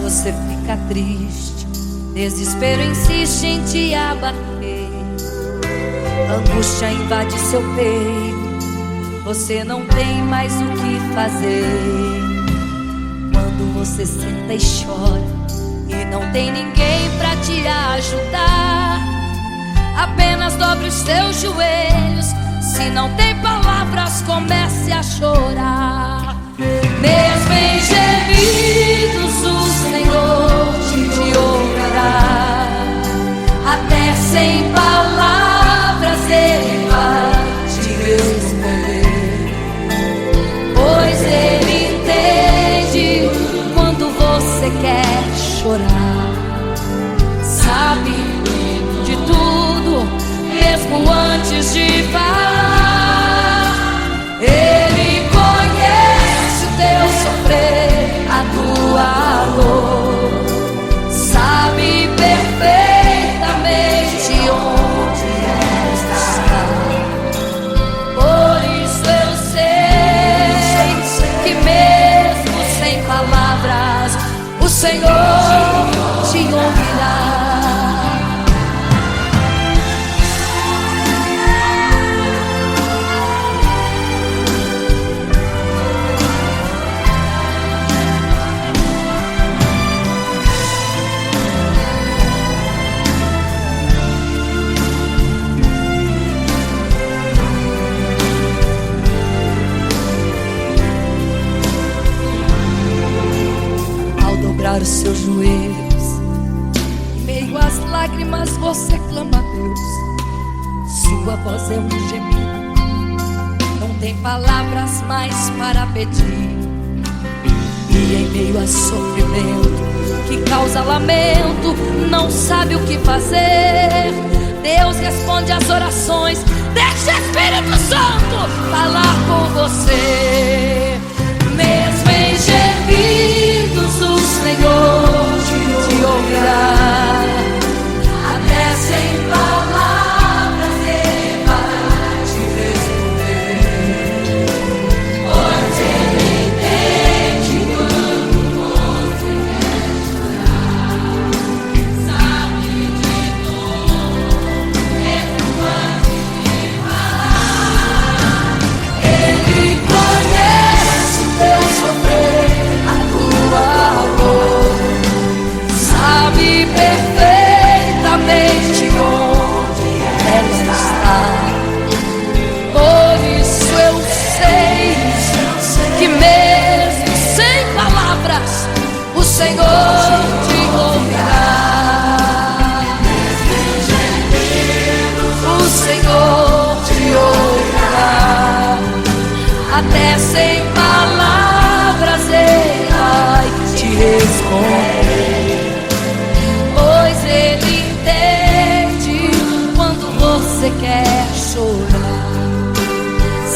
você fica triste, desespero insiste em te abater, angústia invade seu peito, você não tem mais o que fazer. Quando você senta e chora e não tem ninguém pra te ajudar, apenas dobre os seus joelhos. Se não tem palavras, comece a chorar. Mesmo em gemidos, o Senhor te ouvirá. Até sem palavras Ele vai te responder, pois Ele entende quando você quer chorar. Sabe de tudo, mesmo antes de falar. Ele conhece o teu sofrer, a tua dor, sabe perfeitamente onde está. Por isso eu sei que mesmo sem palavras o Senhor te ouvirá. Os seus joelhos, em meio às lágrimas você clama a Deus. Sua voz é um gemido, não tem palavras mais para pedir. E em meio a sofrimento que causa lamento, não sabe o que fazer. Deus responde às orações, deixa o Espírito Santo falar com você. Mesmo em gemidos o Senhor te ouvirá. Até sem palavras Ele vai te responder, pois Ele entende quando você quer chorar. Sabe de tudo, mesmo antes de falar. Ele conhece o teu sofrer, a tua dor, sabe perfeitamente onde ela está. Por isso eu sei que mesmo sem palavras o Senhor te ouvirá. O Senhor te ouvirá. Até sem palavras Ele vai te responder, pois Ele entende quando você quer chorar.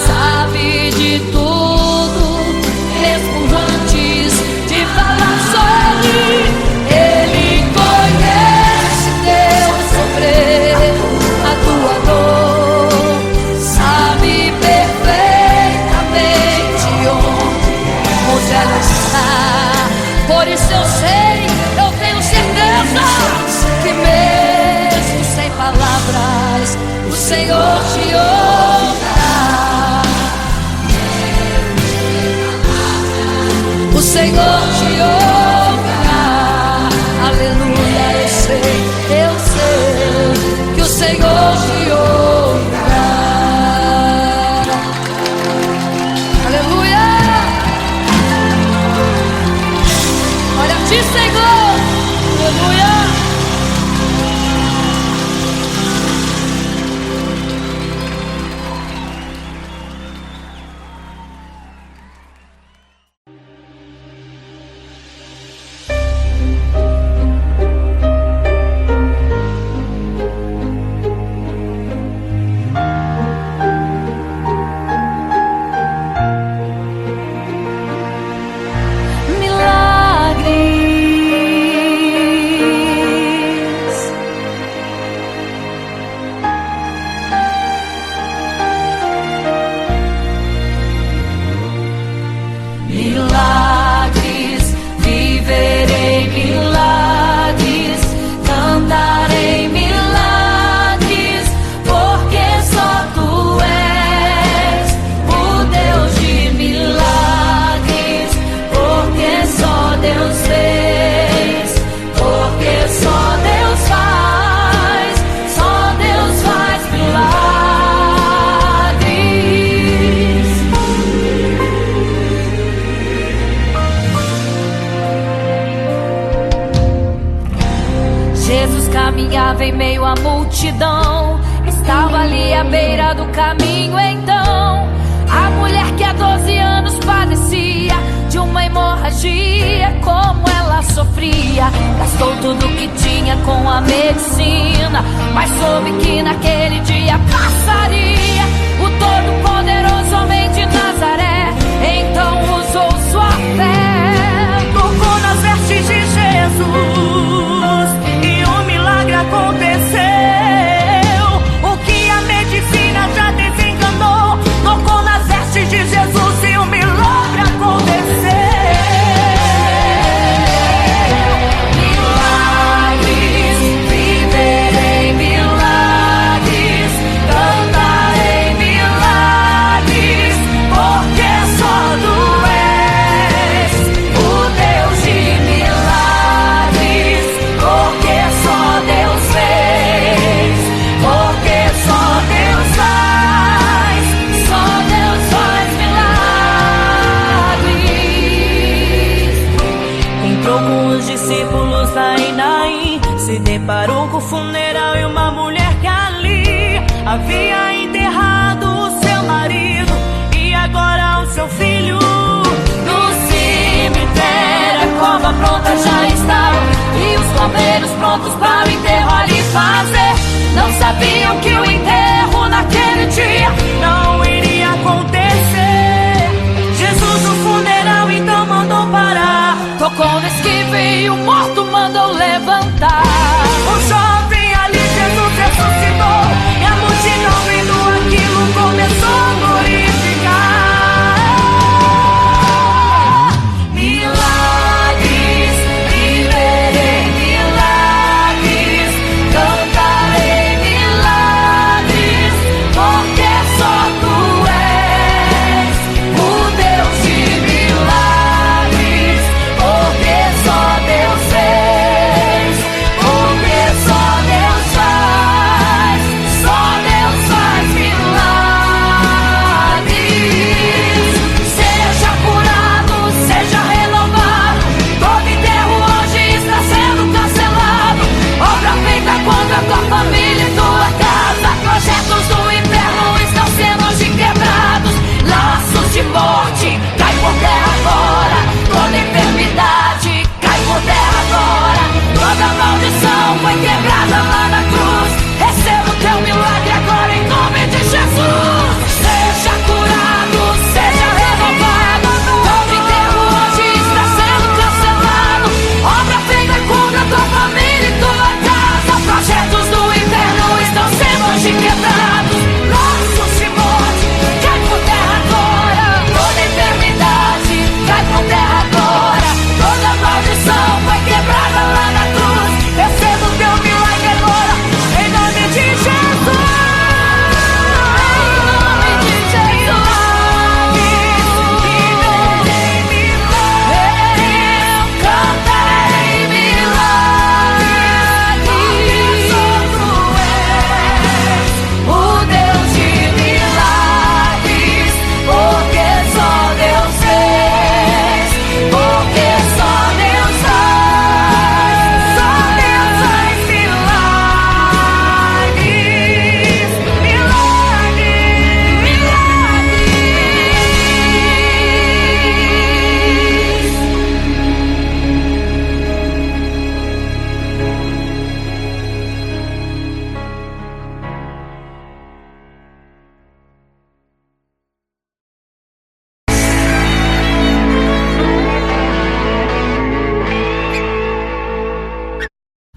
Sabe de tudo, mesmo antes de falar sobre. Ele conhece teu sofrer, a tua dor, sabe perfeitamente onde ela está. Por isso eu sei, eu tenho certeza que mesmo sem palavras o Senhor te ouvirá. O Senhor te ouvirá. Aleluia, eu sei que o Senhor te ouvirá. Aleluia. Olha a ti, Senhor. Aleluia. caminhava em meio à multidão. Estava ali à beira do caminho então a mulher que há 12 anos padecia de uma hemorragia. Como ela sofria, gastou tudo que tinha com a medicina, mas soube que naquele dia passaria. O todo-poderoso homem de Nazaré então usou sua fé, tocou nas vestes de Jesus e um milagre aconteceu. O que a medicina já desenganou, tocou nas vestes de Jesus e um milagre aconteceu. Milagres, viverei milagres, cantarei milagres, porque só tu és o Deus de milagres, porque só Deus fez, porque só Deus faz milagres. Entrou com os discípulos lá em Naim, se deparou com o funeral e uma mulher que ali havia enterrado o seu marido e agora o seu filho. No cemitério a cova pronta já estava e os bombeiros prontos para o enterro ali fazer. Não sabiam que o enterro naquele dia não iria acontecer. Jesus no funeral então mandou parar, tocou no esquife e o morto mandou levantar. o jovem ali Jesus ressuscitou e a multidão vendo aquilo começou a glorificar. Milagres, viverei milagres, cantarei milagres, porque só tu és o Deus de milagres, porque só Deus fez, porque só Deus faz milagres. Seja curado, seja renovado, todo enterro hoje está sendo cancelado. Obra feita contra tua família e tua casa, projetos do inferno estão sendo hoje quebrados. Laços de morte, cai por terra agora, toda enfermidade, cai por terra agora, toda maldição foi quebrada lá na cruz. Receba o teu milagre agora em nome de Jesus. Seja curado, seja renovado, todo enterro hoje está sendo cancelado. Obra feita contra tua família e tua casa, projetos do inferno estão sendo hoje quebrados. Laços de morte, cai por terra agora, toda enfermidade, cai por terra agora, toda maldição foi quebrada lá na cruz. Receba o teu milagre agora, em nome de Jesus. Em nome de Jesus. Viverei milagres, cantarei milagres, porque só tu és o Deus de milagres, porque só Deus fez, porque só Deus faz milagres, milagres, milagres.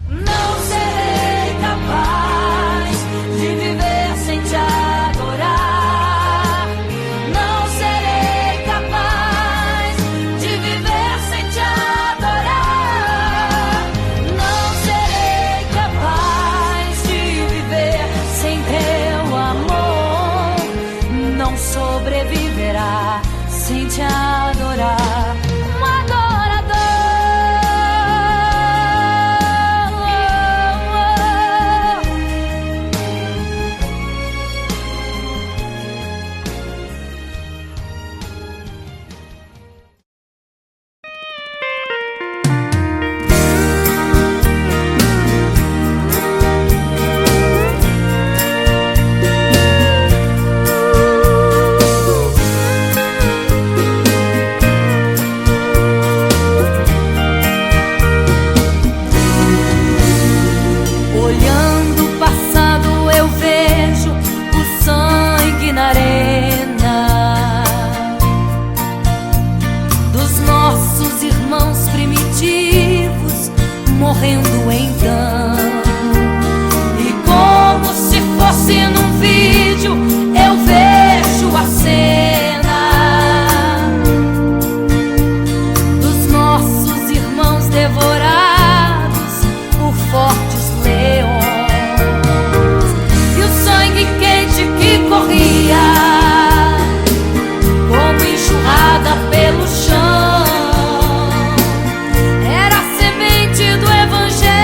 Não serei capaz de viver sem te adorar. Não serei capaz de viver sem te adorar. Não serei capaz de viver sem teu amor. Não sobreviverá sem te adorar. Um adorador. morrendo então. E como se fosse num vídeo, eu vejo a cena dos nossos irmãos devorados por fortes leões. E o sangue quente que corria como enxurrada pelo chão era a semente do evangelho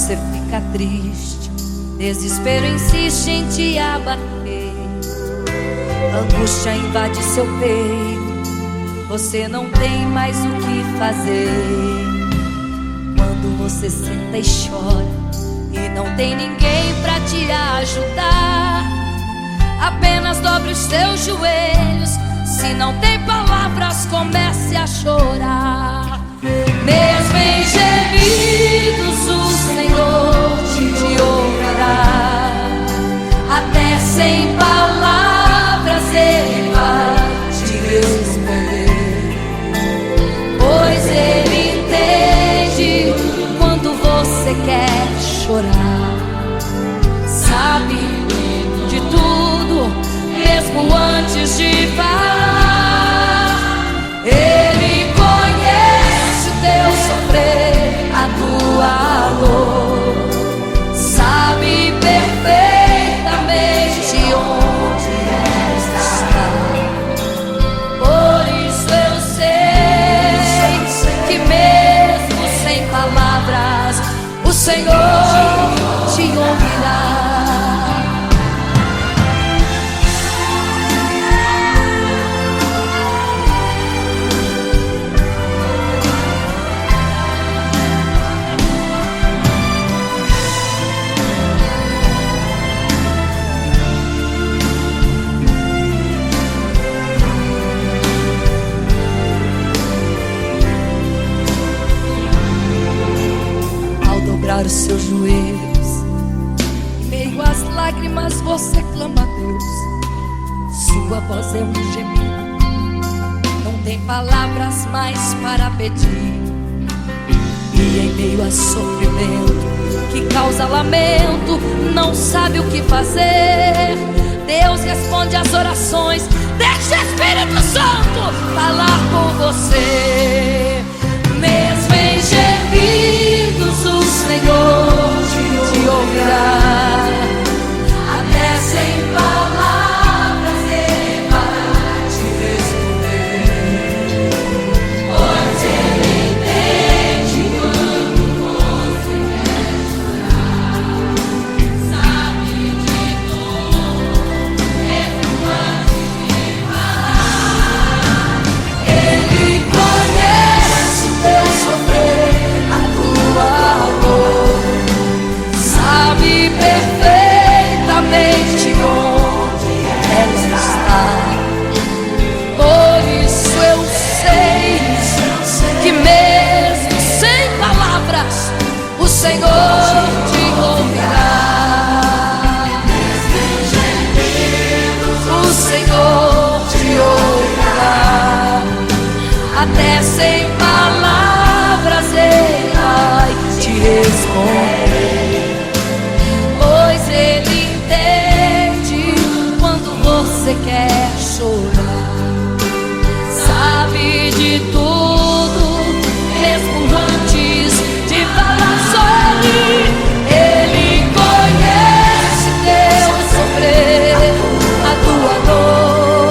você fica triste, desespero insiste em te abater, angústia invade seu peito, você não tem mais o que fazer. Quando você senta e chora e não tem ninguém pra te ajudar, apenas dobre os seus joelhos. Se não tem palavras, comece a chorar. Mesmo em gemidos, o Senhor te ouvirá. Até sem palavras Ele vai te responder, pois Ele entende quando você quer chorar. Sabe de tudo, mesmo antes de falar. Ele conhece o teu sofrer, a tua dor, sabe perfeitamente onde está. Por isso eu sei que mesmo sem palavras o Senhor te ouvirá. Os seus joelhos, em meio às lágrimas você clama a Deus. Sua voz é um gemido, não tem palavras mais para pedir. E em meio a sofrimento que causa lamento, não sabe o que fazer. Deus responde às orações, deixa o Espírito Santo falar com você. Mesmo em gemidos o Senhor te ouvirá. Até sem palavras Ele vai te responder, pois Ele entende quando você quer chorar. Sabe de tudo, mesmo antes de falar. Ele conhece o teu sofrer, a tua dor, sabe perfeitamente onde ela está. Por isso eu sei que mesmo sem palavras o Senhor te ouvirá. O Senhor te ouvirá. Até sem palavras Ele vai te responder, pois Ele entende quando você quer chorar. Sabe de tudo, mesmo antes de falar sobre. Ele conhece teu sofrer, a tua dor,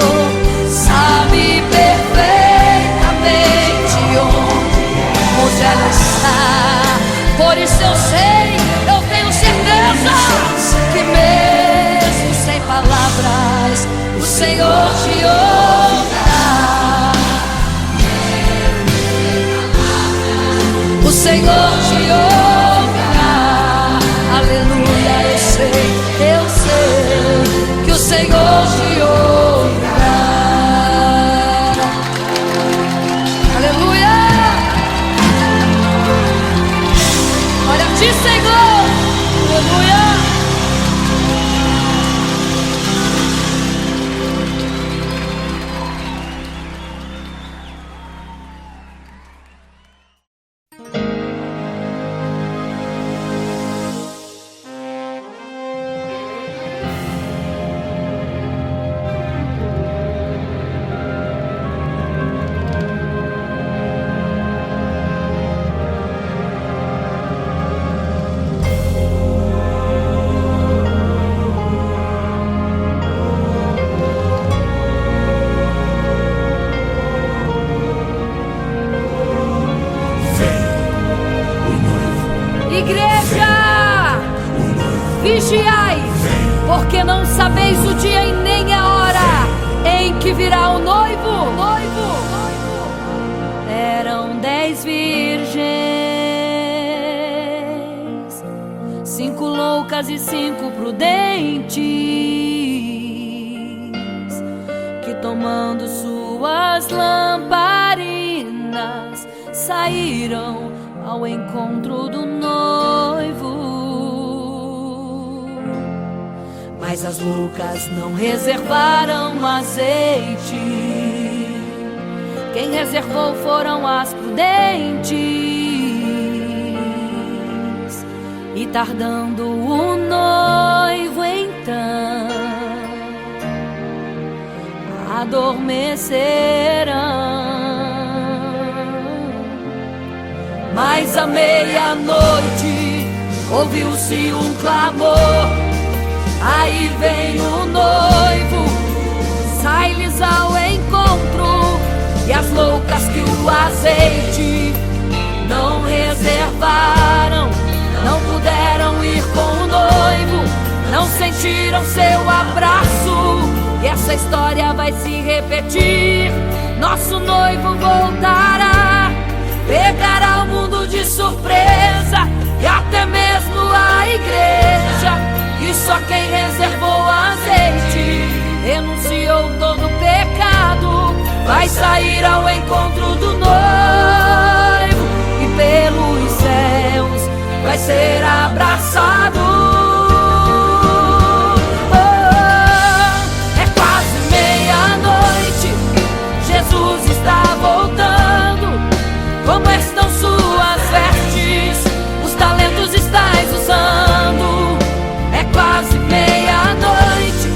sabe perfeitamente onde ela está. Por isso eu sei, eu tenho certeza que mesmo sem palavras o Senhor te ouvirá. O Senhor te ouvirá. Aleluia, eu sei que o Senhor te ouvirá. Aleluia. Olha a ti, Senhor. Aleluia. vigiai, porque não sabeis o dia e nem a hora em que virá o noivo. Eram 10 virgens, 5 loucas e 5 prudentes, que tomando suas lamparinas saíram ao encontro do noivo. Mas as loucas não reservaram azeite. Quem reservou foram as prudentes. E tardando o noivo então, adormecerão. Mas à meia-noite ouviu-se um clamor: aí vem o noivo, sai-lhes ao encontro. E as loucas que o azeite não reservaram, não puderam ir com o noivo, não sentiram seu abraço. E essa história vai se repetir. Nosso noivo voltará, pegará o mundo de surpresa, e até mesmo a igreja. E só quem reservou azeite, renunciou todo o pecado, vai sair ao encontro do noivo, e pelos céus vai ser abraçado. É quase meia-noite, Jesus está voltando. Como estão suas vestes? Os talentos estais usando. É quase meia-noite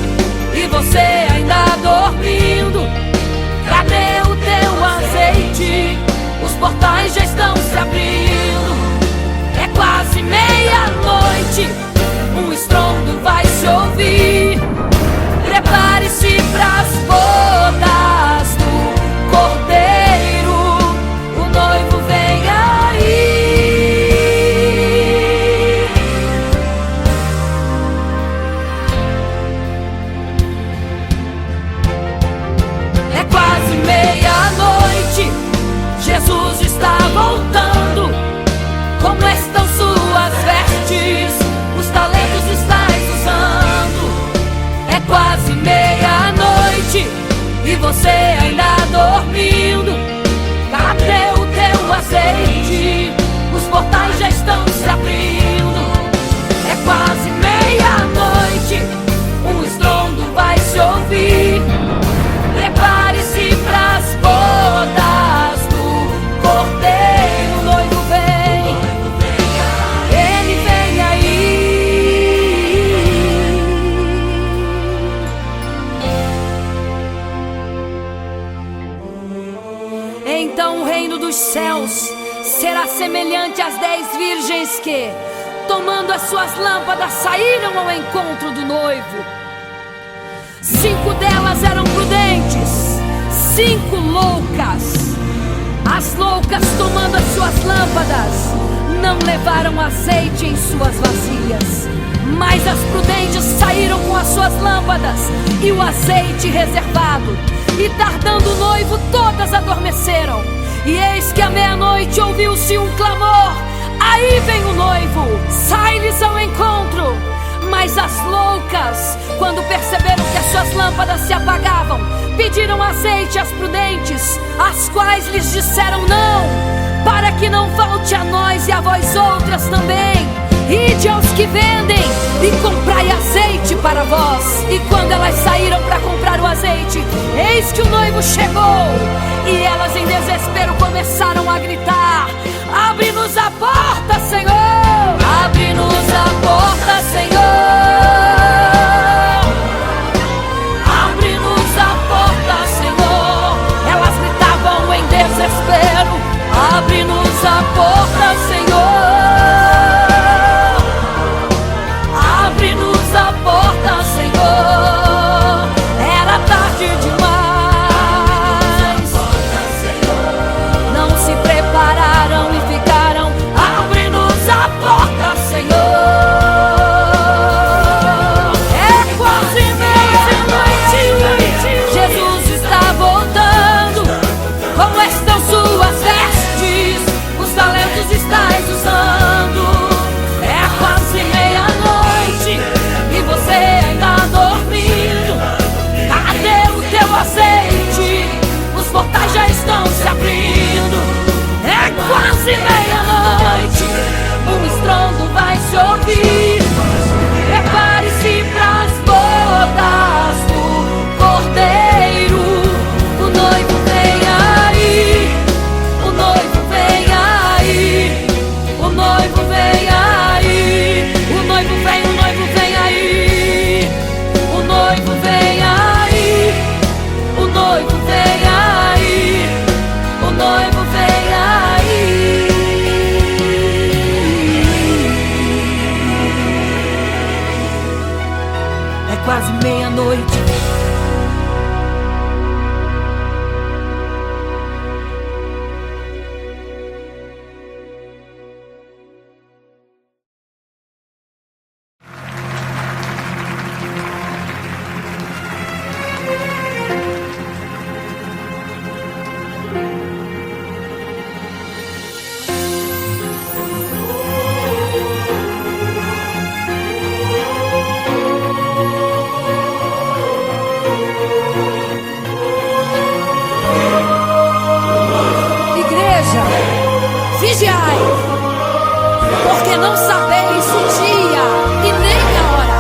e você ainda dormindo. Cadê o teu azeite? Os portais já estão se abrindo. É quase meia-noite, um estrondo vai se ouvir. Prepare-se pras bodas do Cordeiro, o noivo vem aí. É quase meia-noite, Jesus está voltando. Como estão suas vestes? Os talentos estais usando. É quase meia-noite e você ainda dormindo. Cadê o teu azeite? Os portais já estão se abrindo. É quase meia-noite, um estrondo vai se ouvir. Prepare-se pras bodas do Cordeiro, o noivo vem, ele vem aí. Então o reino dos céus será semelhante às 10 virgens que, tomando as suas lâmpadas, saíram ao encontro do noivo. 5 delas eram prudentes, 5 loucas. As loucas, tomando as suas lâmpadas, não levaram azeite em suas vasilhas. Mas as prudentes saíram com as suas lâmpadas e o azeite reservado. E tardando o noivo, todas adormeceram. E eis que à meia-noite ouviu-se um clamor: aí vem o noivo, sai-lhes ao encontro. Mas as loucas, quando perceberam que as suas lâmpadas se apagavam, pediram azeite às prudentes, as quais lhes disseram: não, para que não falte a nós e a vós outras também. Ide aos que vendem e comprai azeite para vós. E quando elas saíram para comprar o azeite, eis que o noivo chegou. E elas em desespero começaram a gritar: abre-nos a porta, Senhor! Abre-nos a porta, Senhor! Abre-nos a porta, Senhor! Elas gritavam em desespero: abre-nos a porta, Senhor! Abre-nos a porta, Senhor! Era tarde demais. quase meia-noite, um estrondo vai se ouvir. Prepare-se pras bodas do Cordeiro. O noivo vem aí, o noivo vem aí, o noivo vem aí, o noivo vem aí, o noivo vem aí, o noivo vem aí, o noivo vem aí. É quase meia-noite. Igreja, vigiai, porque não sabeis o dia e nem a hora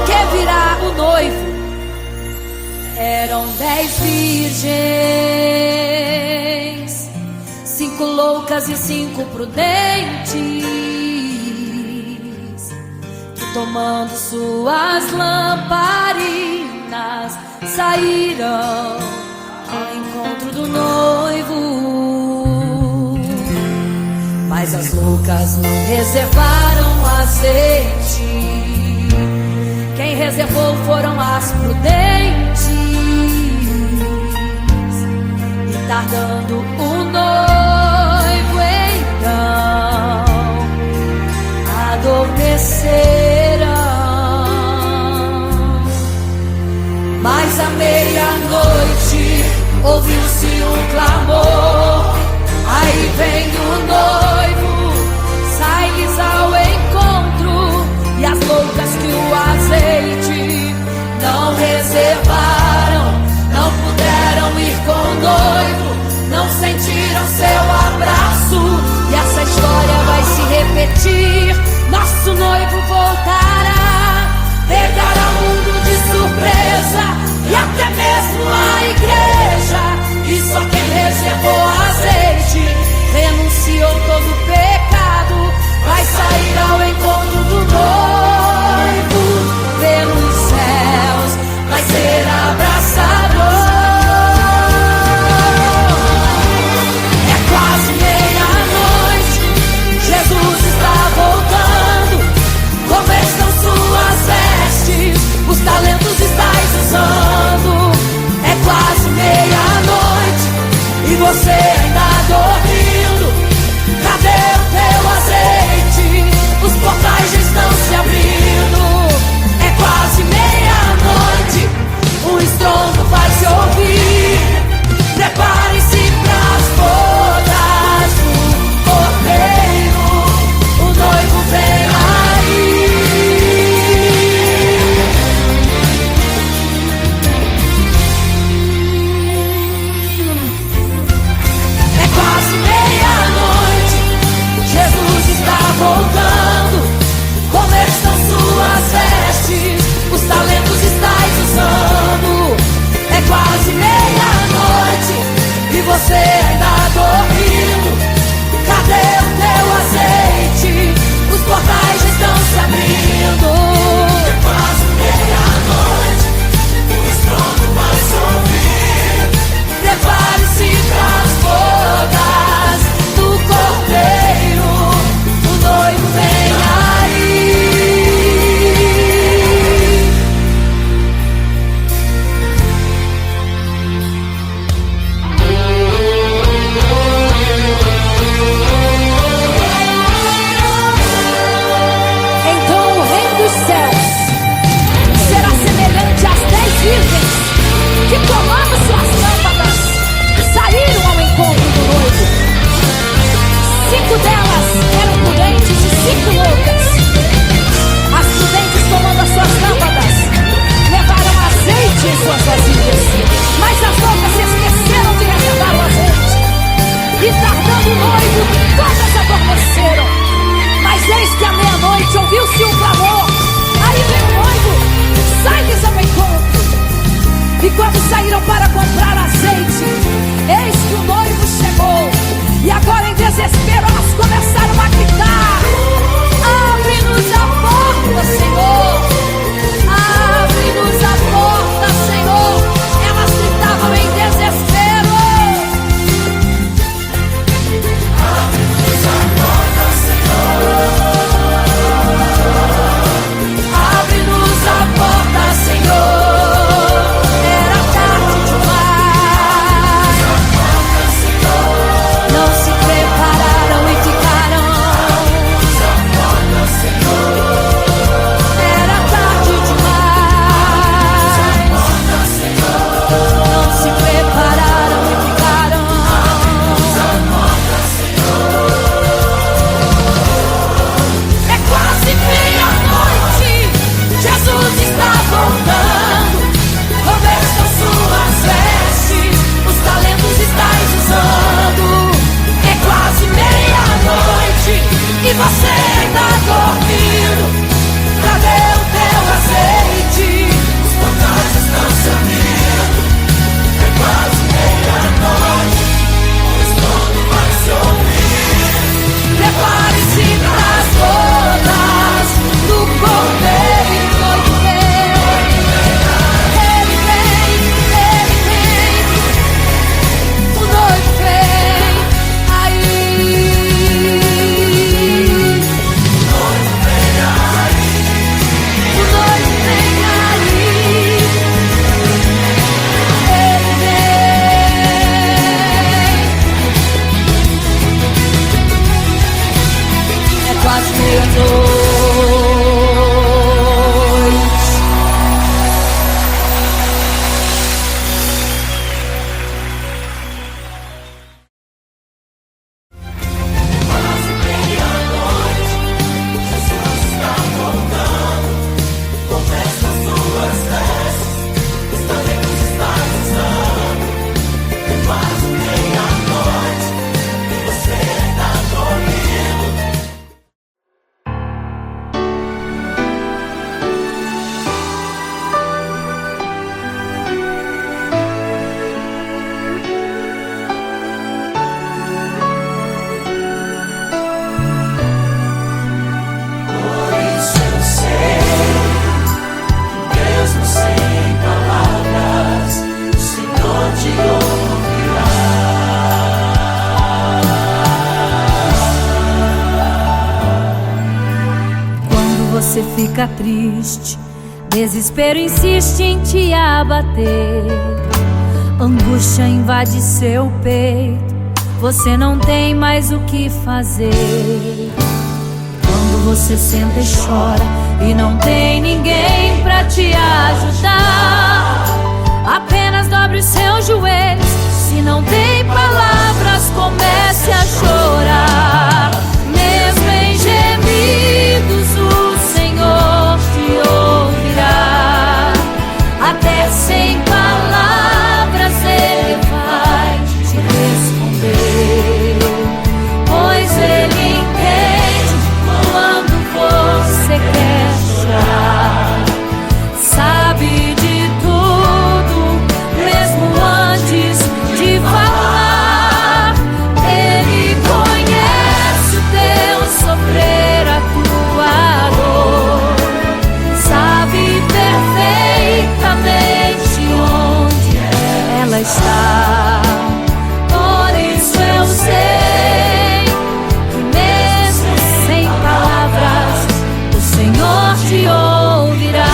que virá o noivo. Eram 10 virgens, 5 loucas e 5 prudentes, que tomando suas lamparinas saíram ao encontro do noivo. Mas as loucas não reservaram azeite, quem reservou foram as prudentes. E tardando o noivo então adormeceram. Mas à meia-noite ouviu-se um clamor. Aí vem o noivo, sai-lhes ao encontro. E as loucas que o azeite não reservaram, não puderam ir com o noivo, não sentiram seu abraço. E essa história vai se repetir. Nosso noivo voltará, pegará o mundo de surpresa, e até mesmo a igreja. E só quem reservou azeite, renunciou todo o pecado, vai sair ao encontro do noivo. Pelos céus vai ser abraçador. É quase meia-noite, Jesus está voltando. Como estão suas vestes? Os talentos estáis usando. É quase meia-noite e você ainda dormindo. Cadê o teu azeite? Os portais já estão se abrindo. É quase meia-noite, um estrondo vai se ouvir. Prepare-se pras bodas do Cordeiro. O noivo vem aí. É quase tudo, todas adormeceram. Mas eis que à meia-noite ouviu-se um clamor. Aí vem o noivo, sai-lhes ao encontro. E quando saíram para comprar azeite, eis que o noivo chegou. E agora em desespero elas começaram a gritar: abre-nos a porta, Senhor. Abre-nos a porta, Senhor. Elas gritavam em desespero: abre-nos a porta, Senhor. Abre-nos a porta, Senhor. Era tarde demais. Não se prepararam e ficaram. Era tarde demais. Não se prepararam e ficaram. É quase meia-noite. Jesus está voltando. Como estão suas vestes? Os talentos estáis usando. É quase meia-noite e você ainda dormindo. Cadê o teu azeite? Os portais estão sumindo. É quase meia-noite. O estrondo vai se ouvir. Prepare-se para as bodas do Cordeiro e o noivo vem. Ele vem, ele vem. O noivo vem aí. O noivo vem aí. Ele vem. É quase meia-noite. Você fica triste, desespero insiste em te abater, angústia invade seu peito, você não tem mais o que fazer. Quando você senta e chora e não tem ninguém pra te ajudar, apenas dobre os seus joelhos. Se não tem palavras, comece a chorar. Mesmo em gemidos, o Senhor te ouvirá. Até sem palavras Ele vai te responder, pois Ele entende quando você quer chorar. Sabe de tudo, mesmo antes de falar. Ele conhece o teu sofrer, a tua dor. Sabe perfeitamente onde ela está. Por isso eu sei que mesmo sem palavras o Senhor te ouvirá.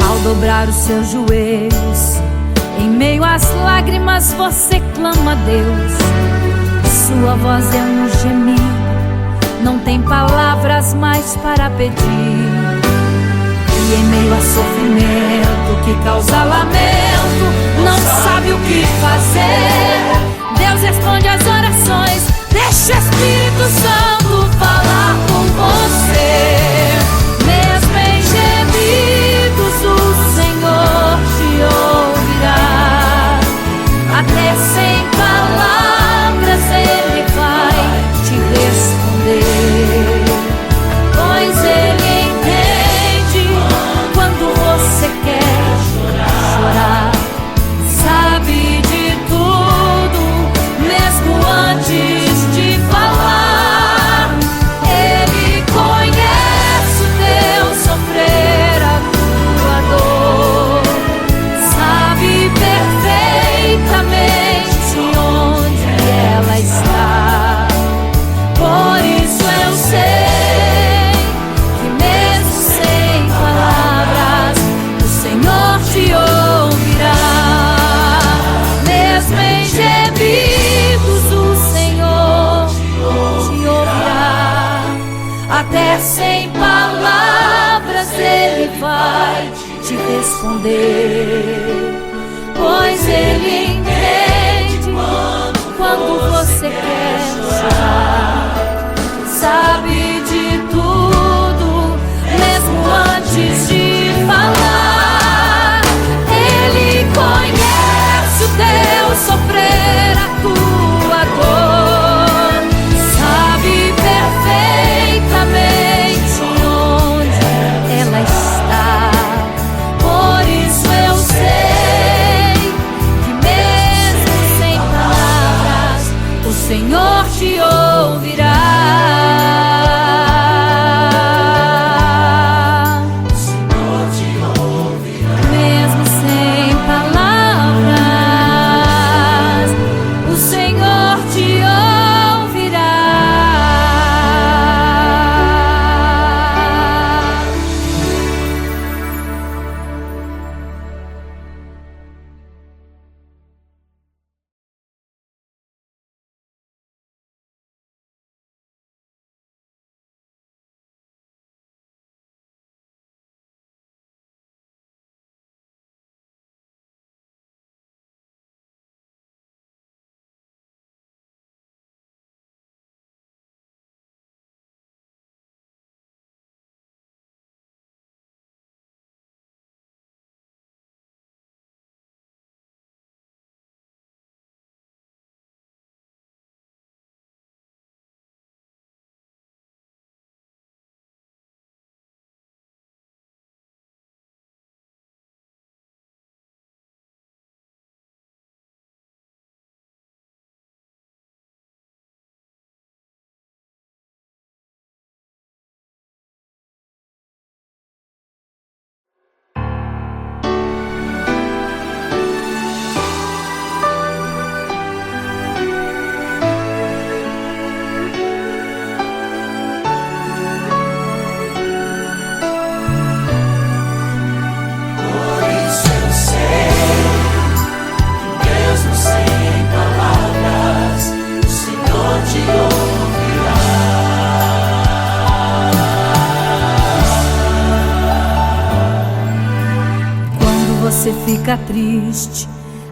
Ao dobrar os seus joelhos, em meio às lágrimas você clama a Deus. Sua voz é um gemido, não tem palavras mais para pedir. E em meio às sofrimento que causa lamento, não sabe o que fazer. Deus responde às orações, deixa o Espírito Santo falar com você. Mesmo em gemidos o Senhor te ouvirá, até sem palavras Ele vai te responder, pois Ele entende quando você quer chorar, sabe de tudo, mesmo antes de falar. Ele conhece o teu sofrer, a tua dor, sabe perfeitamente onde ela está. Por isso eu sei que mesmo sem palavras o Senhor te ouvirá. Mesmo em gemidos o Senhor te ouvirá, até sem palavras Ele vai te responder, pois Ele entende quando você quer chorar, sabe de tudo, mesmo antes de falar. Ele conhece o teu sofrer, a tua dor, sabe perfeitamente onde ela está. Por isso eu sei que mesmo sem palavras o Senhor te ouvirá. Mesmo sem palavras o Senhor te ouvirá. Você fica triste,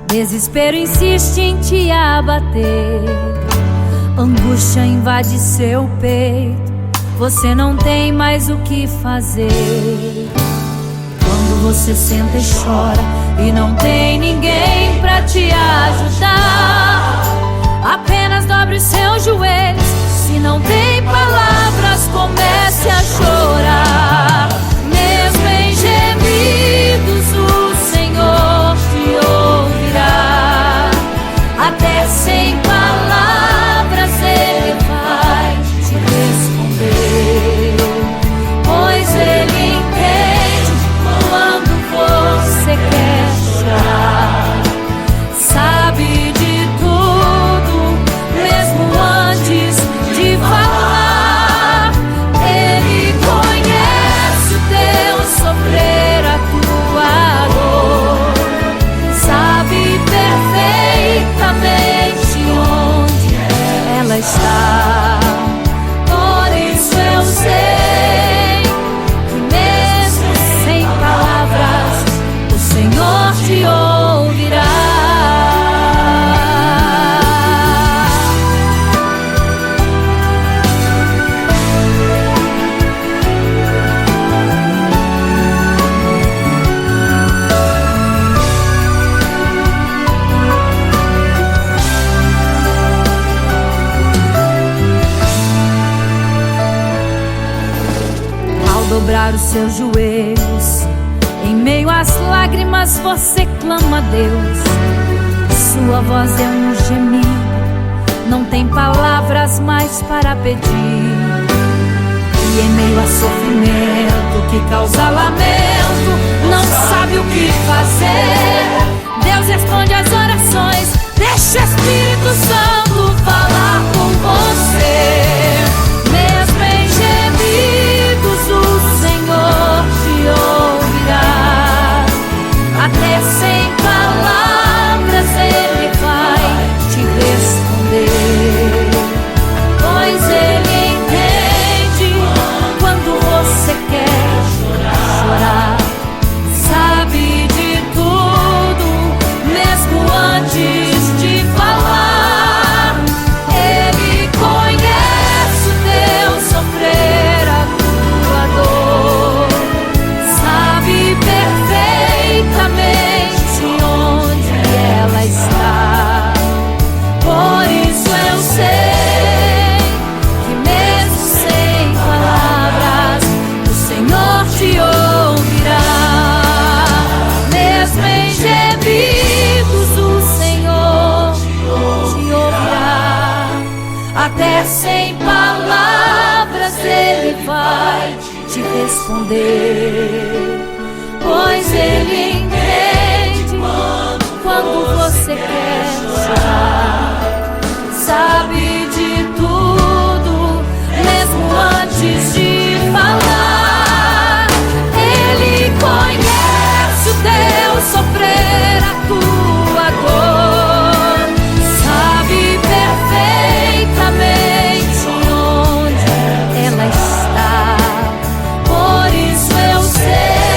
desespero insiste em te abater, angústia invade seu peito, você não tem mais o que fazer. Quando você senta e chora e não tem ninguém pra te ajudar, apenas dobre os seus joelhos. Se não tem palavras, comece a chorar. Mesmo em gemidos o Senhor te ouvirá, até sem palavras Ele vai te responder, pois Ele entende quando você quer chorar, sabe de tudo, mesmo antes de falar. Ele conhece o seus joelhos, em meio às lágrimas você clama a Deus. Sua voz é um gemido, não tem palavras mais para pedir. E em meio a sofrimento que causa lamento, não sabe o que fazer. Deus responde às orações, deixa o Espírito Santo falar com você. Mesmo em gemidos o Senhor te ouvirá, até sem palavras Ele vai te responder. Pois Ele entende quando você quer chorar, sabe de tudo, mesmo antes de falar. Ele conhece o teu sofrer, a tua dor, sabe perfeitamente onde ela está. Por isso eu sei que mesmo sem palavras o Senhor te ouvirá. Mesmo em gemidos o Senhor te ouvirá, até sem palavras Ele vai te responder. Pois Ele entende quando você quer chorar, sabe de tudo, mesmo antes de falar. Ele conhece o teu sofrer, a tua dor, sabe perfeitamente onde ela está. Por isso eu sei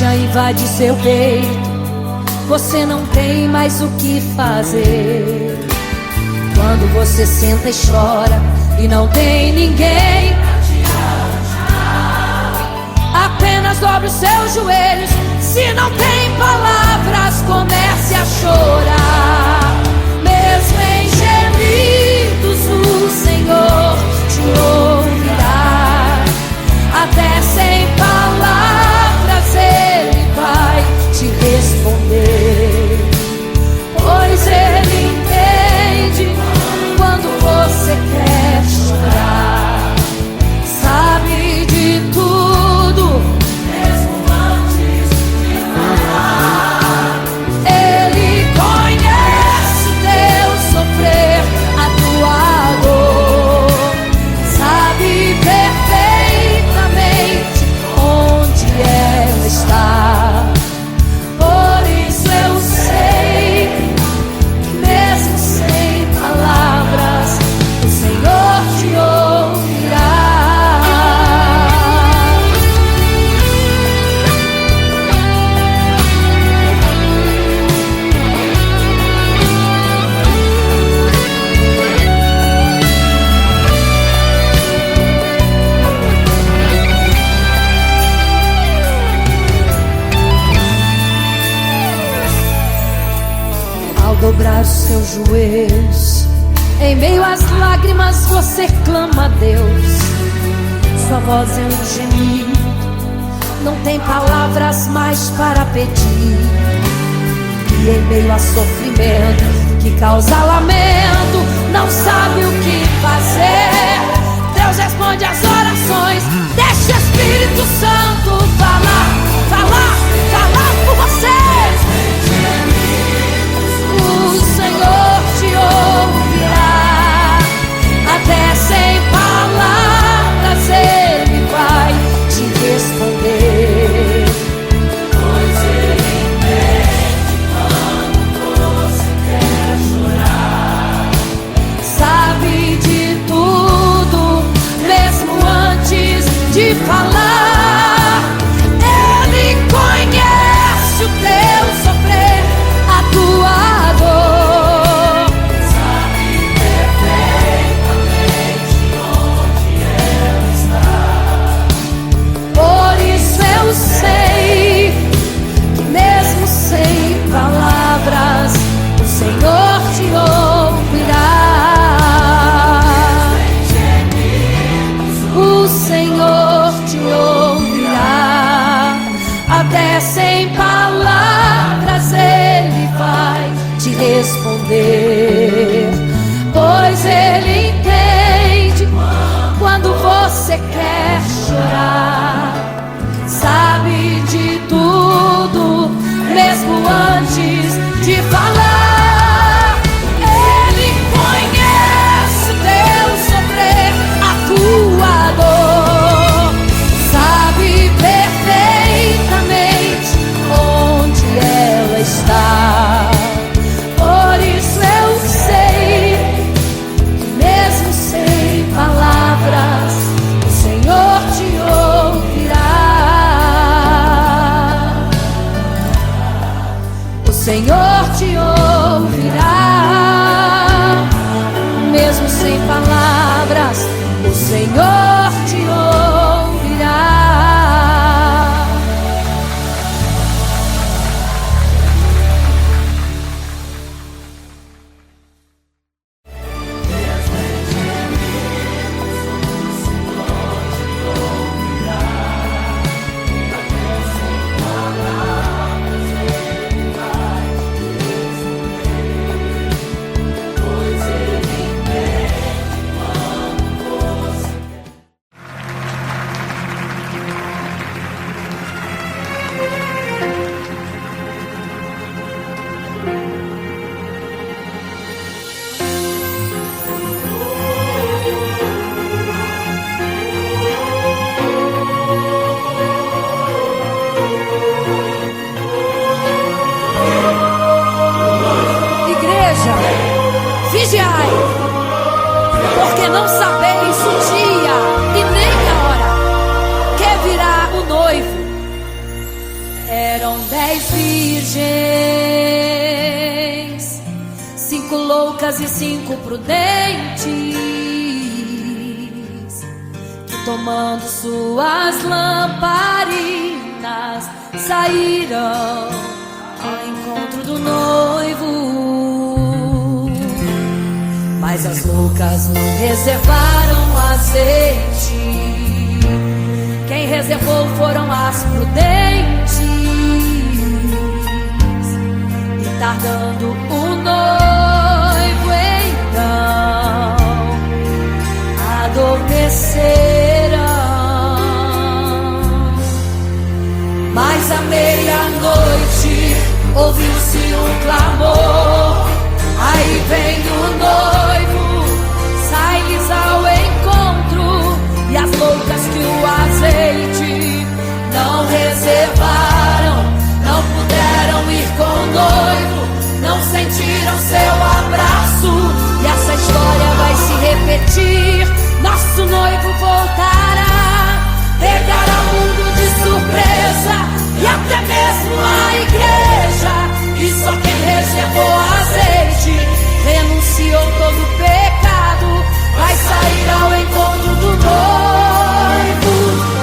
angústia invade seu peito, você não tem mais o que fazer. Quando você senta e chora e não tem ninguém, apenas dobre os seus joelhos. Se não tem palavras, comece a chorar. Mesmo em gemidos, o Senhor te ouvirá. Até sem palavras Ele vai te responder, pois Ele entende quando você quer chorar. Sabe de tudo, mesmo antes de falar. Ele conhece o teu sofrer, a tua dor. Sabe perfeitamente onde ela está. Por isso eu sei que mesmo sem palavras, o Senhor te ouvirá. Ao dobrar os seus joelhos, em meio às lágrimas você clama a Deus. Sua voz é um gemido, não tem palavras mais para pedir. E em meio a sofrimento que causa lamento, não sabe o que fazer. Deus responde às orações. Deixa o Espírito Santo falar, falar, falar por você. O Senhor te ouvirá. Até sem palavras Ele vai te responder, pois Ele entende quando você quer chorar. Sabe de tudo, mesmo antes de falar. Ele conhece o teu sofrer, a tua dor. Sabe perfeitamente onde ela está. Por isso eu sei que mesmo sem palavras, o Senhor te ouvirá. O Senhor te ouvirá. Até sem palavras Ele vai te responder, pois Ele entende quando você quer chorar. Sabe de tudo, mesmo antes de falar. Ele conhece o teu sofrer, a tua dor. Sabe perfeitamente onde ela está. Por isso eu sei que mesmo sem palavras, o Senhor te ouvirá. O Senhor te ouvirá. Mesmo sem palavras, o Senhor te ouvirá. virgens, 5 loucas e 5 prudentes, que tomando suas lamparinas saíram ao encontro do noivo. Mas as loucas não reservaram azeite, quem reservou foram as prudentes. E tardando o noivo então adormeceram. Mas à meia-noite ouviu-se um clamor, aí vem o noivo, sai-lhes ao encontro. E as loucas que o azeite não reservaram, não puderam ir com o noivo, não sentiram seu abraço. E essa história vai se repetir, nosso noivo voltará, pegará o mundo de surpresa e até mesmo a igreja. E só quem reservou azeite, renunciou todo pecado, vai sair ao encontro do noivo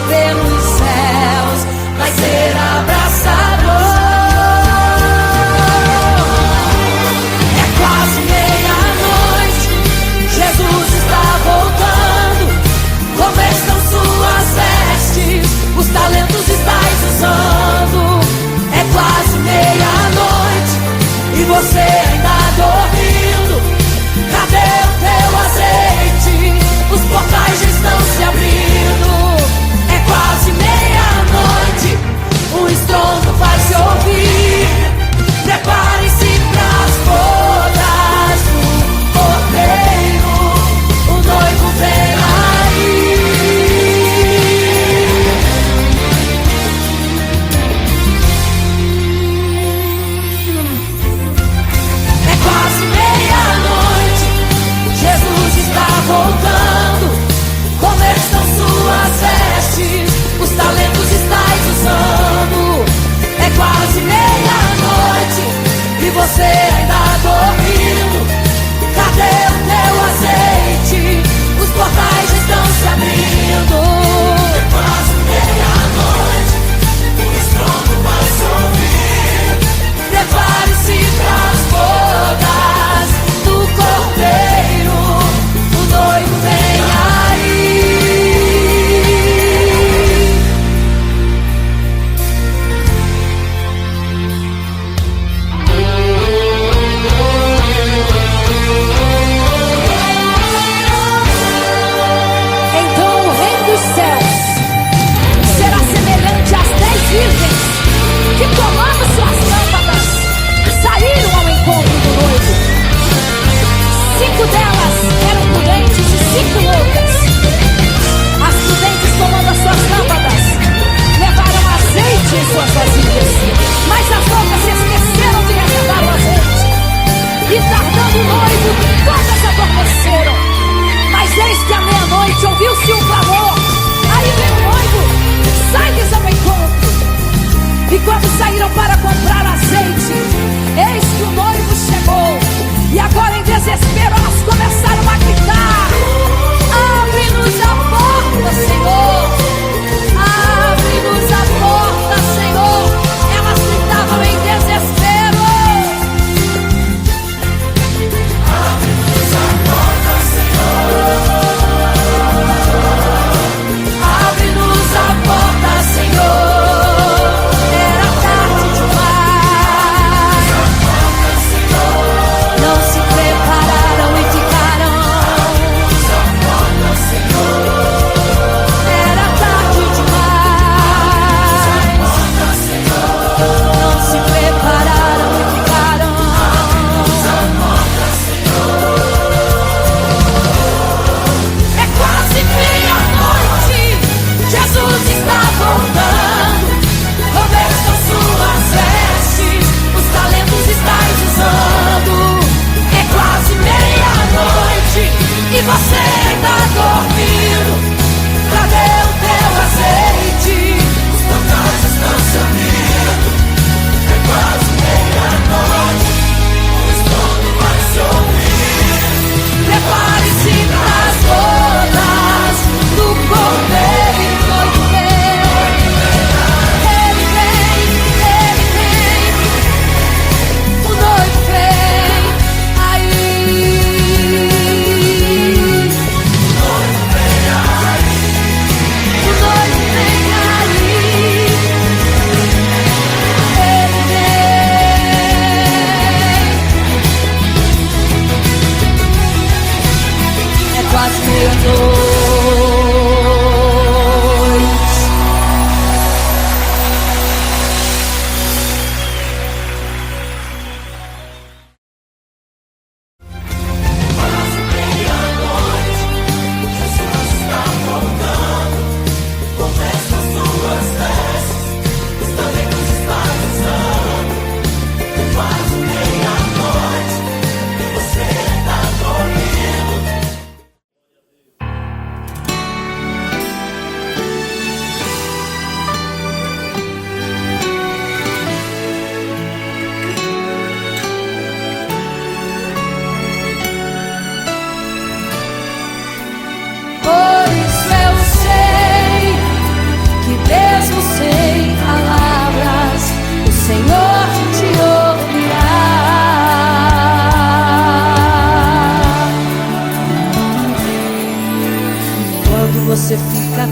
pelos céus, vai ser abraçador. É quase meia-noite, Jesus está voltando. Como estão suas vestes? Os talentos estáis usando. É quase meia-noite e você ainda dormindo. Cadê o teu azeite? Os portais já estão se abrindo. É quase meia-noite, o estrondo vai se ouvir. Prepare-se pras bodas do Cordeiro, o noivo vem aí. É quase meia-noite, Jesus está voltando. Como estão suas vestes? Os talentos estáis usando. É quase meia-noite e você ainda dormindo. Cadê o teu azeite? Os portais já estão se abrindo. É quase meia-noite, o estrondo vai se ouvir. Prepare-se pras bodas do Cordeiro, o noivo vem aí.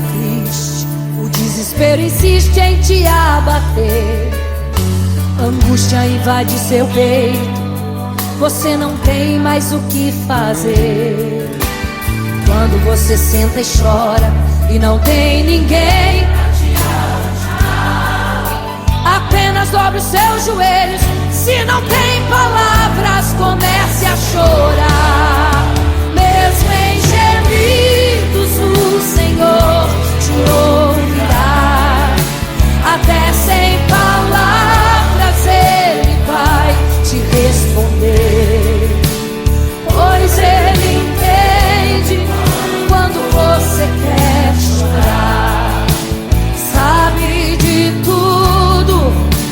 triste, o desespero insiste em te abater. Angústia invade seu peito, você não tem mais o que fazer. Quando você senta e chora e não tem ninguém, apenas dobre os seus joelhos. Se não tem palavras, comece a chorar. Mesmo em gemidos, o Senhor te ouvirá. Até sem palavras Ele vai te responder, pois Ele entende quando você quer chorar. Sabe de tudo,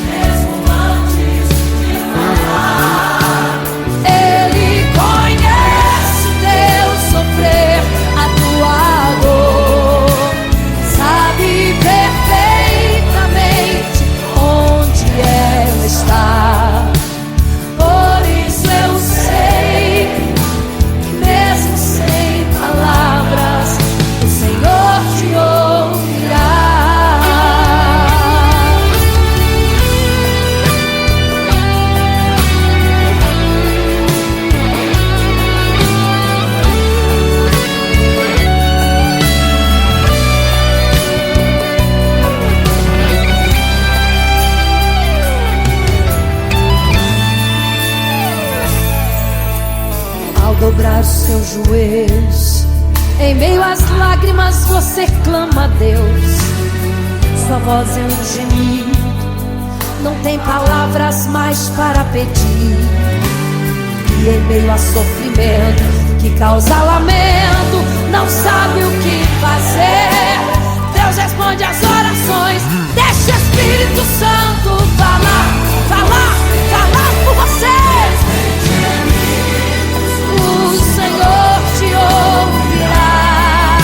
mesmo antes de falar. Ele conhece o teu sofrer, a tua dor. Sabe perfeitamente onde ela está. Por isso eu sei que mesmo sem palavras o Senhor te ouvirá. Ao dobrar os seus joelhos, em meio às lágrimas você clama a Deus. Sua voz é um gemido, não tem palavras mais para pedir. E em meio a sofrimento que causa lamento, não sabe o que fazer. Deus responde às orações, deixa o Espírito Santo falar, falar, falar por você. O Senhor te ouvirá.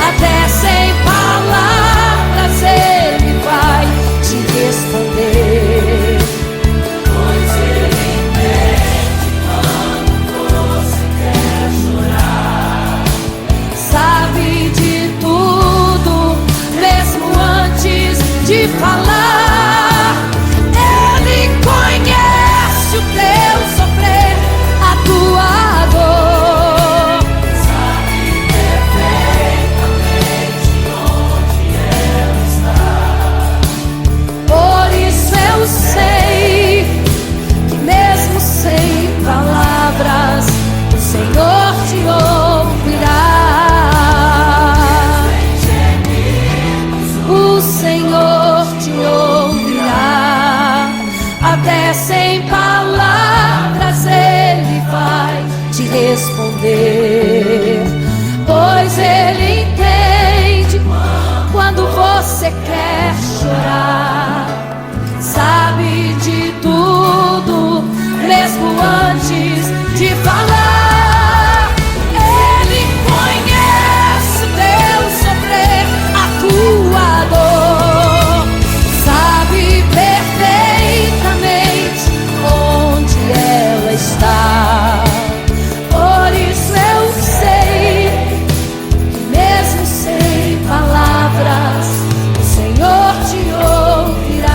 Até sem palavras Ele vai te responder, pois Ele entende quando você quer chorar. Sabe de tudo, mesmo antes de falar. Ele conhece o teu sofrer, a tua dor. Sabe perfeitamente onde ela está. Por isso eu sei que mesmo sem palavras o Senhor te ouvirá. O Senhor te ouvirá. Até sem palavras Ele vai te responder, pois Ele entende quando você quer chorar. Sabe de tudo, mesmo antes de falar. Ele conhece o teu sofrer, a tua dor. Sabe perfeitamente onde ela está. Por isso eu sei que mesmo sem palavras o Senhor te ouvirá.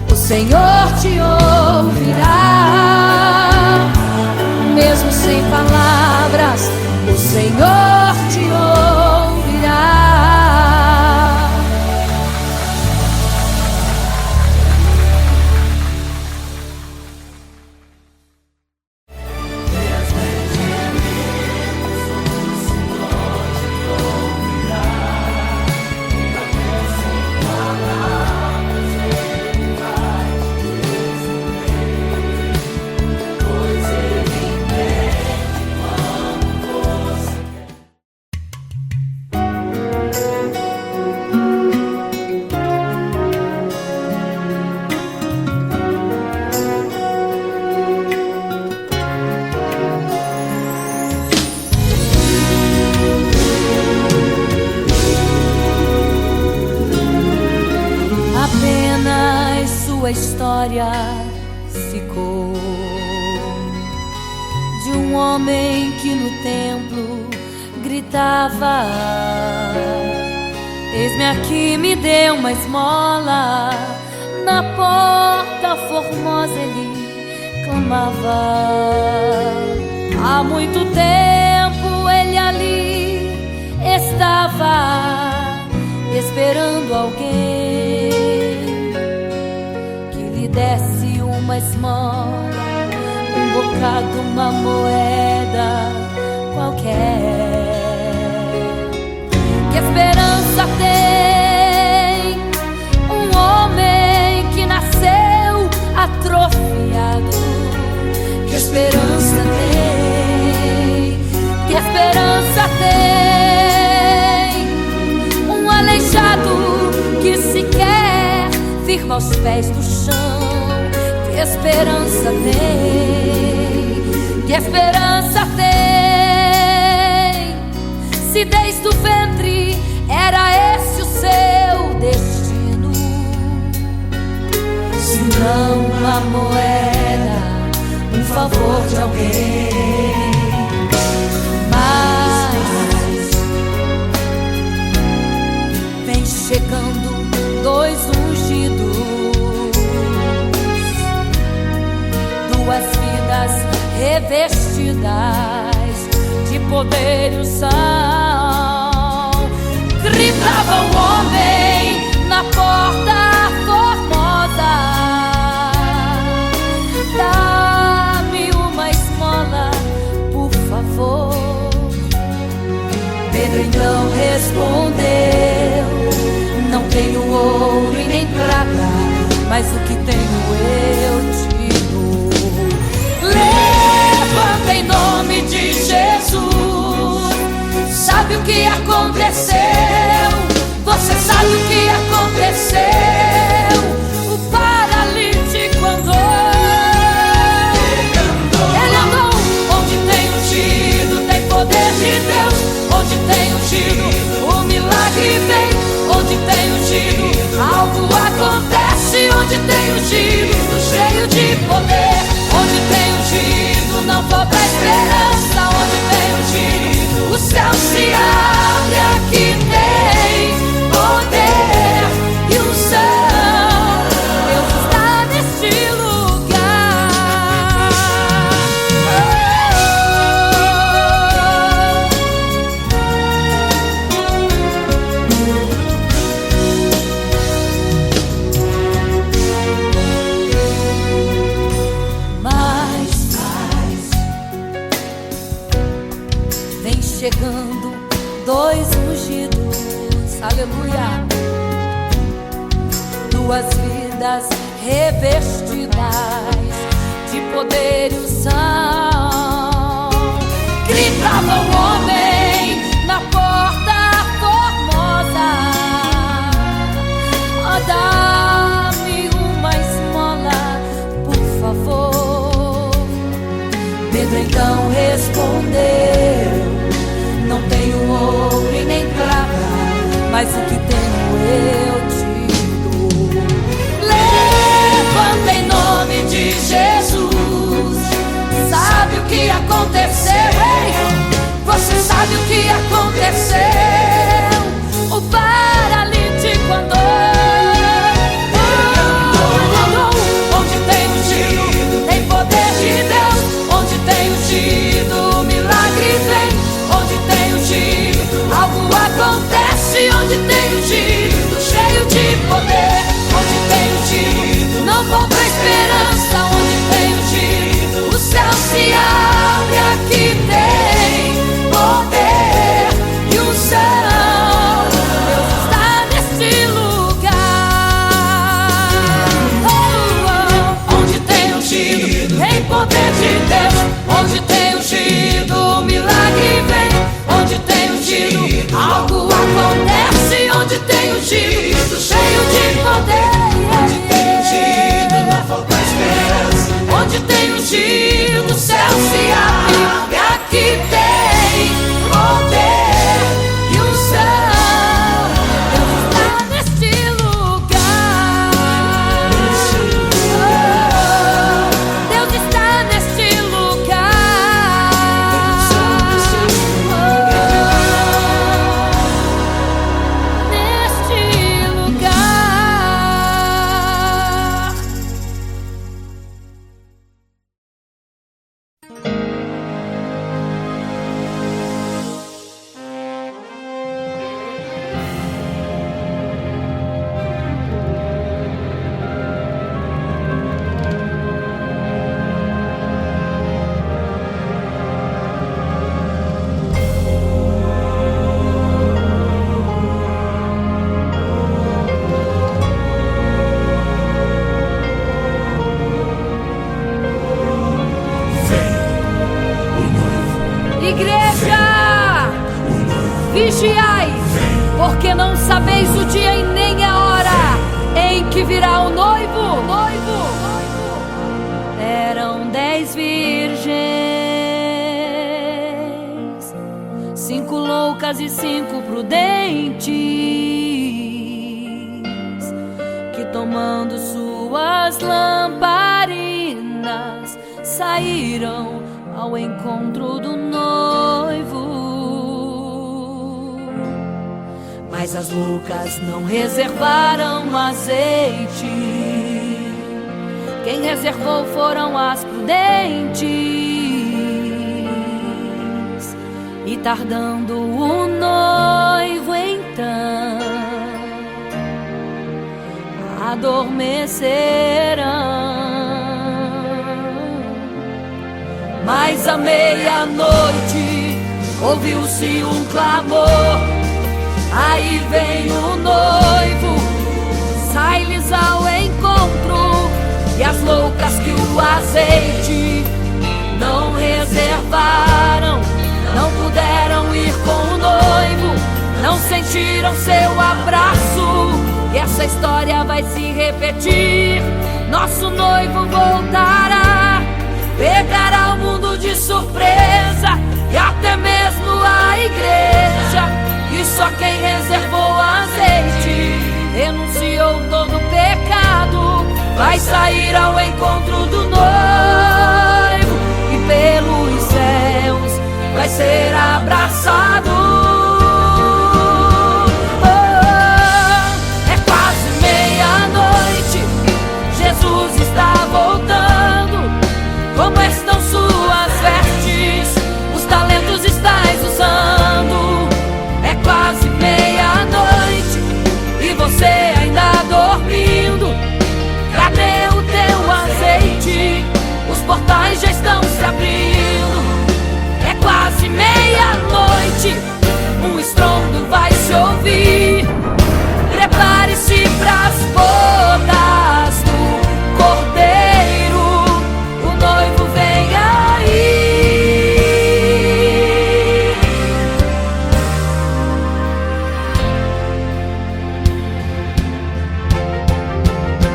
O Senhor te ouvirá. Mesmo sem palavras o Senhor te ouvirá. sua história ficou de um homem que no templo gritava: eis-me aqui, me dê uma esmola. Na porta formosa ele clamava. Há muito tempo ele ali estava, esperando alguém que lhe desse uma esmola, um bocado, uma moeda qualquer. Que esperança tem um homem que nasceu atrofiado? Que esperança tem? Que esperança tem um aleijado que sequer firma aos pés do chão? Que esperança tem? Que esperança tem? Se desde o ventre era esse o seu destino, se não uma moeda, um favor de alguém. Mas vem chegando dois ungidos, duas vidas revestidas de poder e unção. Gritava o homem na porta formosa: dá-me uma esmola, por favor. Pedro então respondeu: não tenho ouro e nem prata, mas o que tenho eu te dou. Levanta em nome de Jesus. Sabe o que aconteceu? Você sabe o que aconteceu? O paralítico andou. Ele andou. Onde tem ungido, tem poder de Deus. Onde tem ungido, o milagre vem. Onde tem ungido, algo acontece. Onde tem ungido, cheio de poder. Onde tem ungido, não falta esperança. Onde tem ungido, o céu se abre. Aqui tem poder e unção. Deus está neste lugar. Mas vem chegando dois ungidos, aleluia, duas vidas revestidas de poder e unção. Gritava o homem na porta formosa: oh, dá-me uma esmola, por favor. Pedro então respondeu: não tenho ouro e nem prata, mas o que tenho eu te dou. Levanta em nome de Jesus. Sabe o que aconteceu? Ei, você sabe o que aconteceu? O paralítico andou. Onde tem ungido, tem poder de Deus. Onde tem ungido, o milagre vem. Onde tem ungido, algo acontece. Onde tem ungido, vigiai, porque não sabeis o dia e nem a hora em que virá o noivo. Eram 10 virgens, 5 loucas e 5 prudentes, que tomando suas lamparinas saíram ao encontro do noivo. Mas as loucas não reservaram azeite. Quem reservou foram as prudentes. E tardando o noivo então, adormecerão. Mas à meia-noite ouviu-se um clamor: aí vem o noivo, sai-lhes ao encontro. E as loucas que o azeite não reservaram, não puderam ir com o noivo, não sentiram seu abraço. E essa história vai se repetir. Nosso noivo voltará, pegará o mundo de surpresa, e até mesmo a igreja. E só quem reservou azeite, renunciou todo pecado, vai sair ao encontro do noivo, e pelos céus vai ser abraçado. É quase meia-noite, Jesus está voltando. Como estão suas vestes? Os talentos estais usando. É quase meia-noite e você ainda dormindo. Cadê o teu azeite? Os portais já estão se abrindo. É quase meia-noite, um estrondo vai se ouvir. Prepare-se pras bodas do Cordeiro, o noivo vem aí.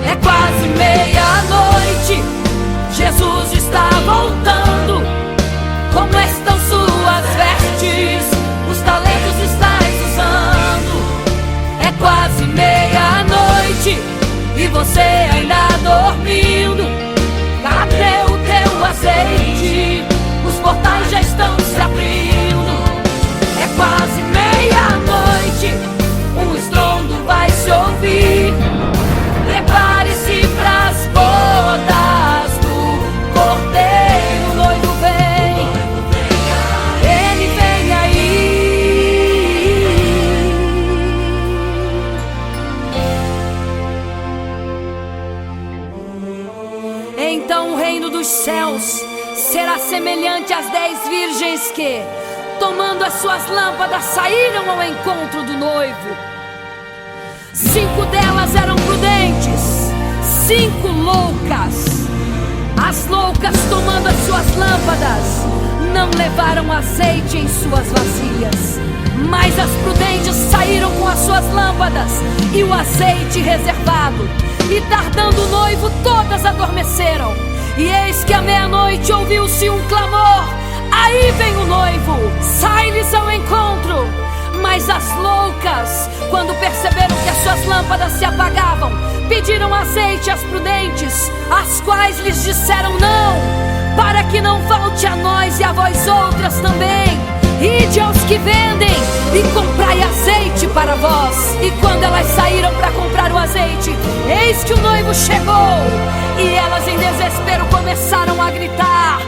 É quase meia-noite, Jesus está voltando. Como estão suas vestes? Os talentos estais usando. É quase meia-noite e você ainda dormindo. Cadê o teu azeite? Os portais já estão se abrindo. É quase meia-noite, um estrondo vai se ouvir. Prepare-se pras bodas do Cordeiro, o noivo vem, ele vem aí. Então o reino dos céus será semelhante às 10 virgens que, tomando as suas lâmpadas, saíram ao encontro do noivo. 5 delas eram prudentes, 5 loucas. As loucas, tomando as suas lâmpadas, não levaram azeite em suas vasilhas. Mas as prudentes saíram com as suas lâmpadas e o azeite reservado. E tardando o noivo, todas adormeceram. E eis que à meia-noite ouviu-se um clamor: aí vem o noivo, sai-lhes ao encontro. Mas as loucas, quando perceberam que as suas lâmpadas se apagavam, pediram azeite às prudentes, as quais lhes disseram: não, para que não falte a nós e a vós outras também. Ide aos que vendem e comprai azeite para vós. E quando elas saíram para comprar o azeite, eis que o noivo chegou. E elas em desespero começaram a gritar: